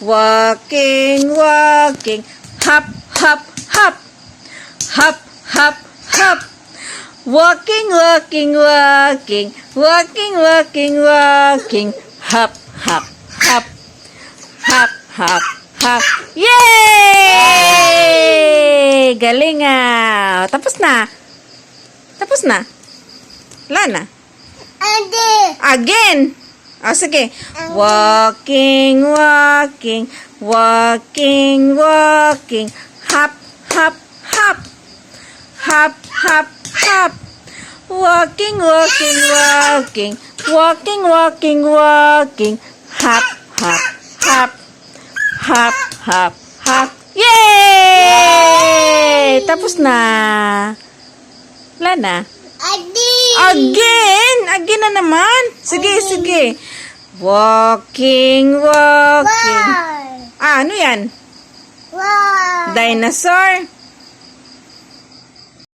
Walking, walking. Hop, hop, hop. Hop, hop, hop. Walking, walking, walking. Walking, walking, walking. Hop, hop, hop. Hop, hop, hop. Yay! Galing ah. Tapos na. Tapos na. Wala na. Again. O, sige. Walking, walking. Walking, walking. Hop, hop, hop. Hop, hop, hop. Walking, walking, walking. Walking, walking, walking. Hop, hop, hop. Hop, hop, hop. Yay! Tapos na. Wala na. Again! Again na naman. Sige, sige. Walking, walking. Ah, ano yan? Dinosaur?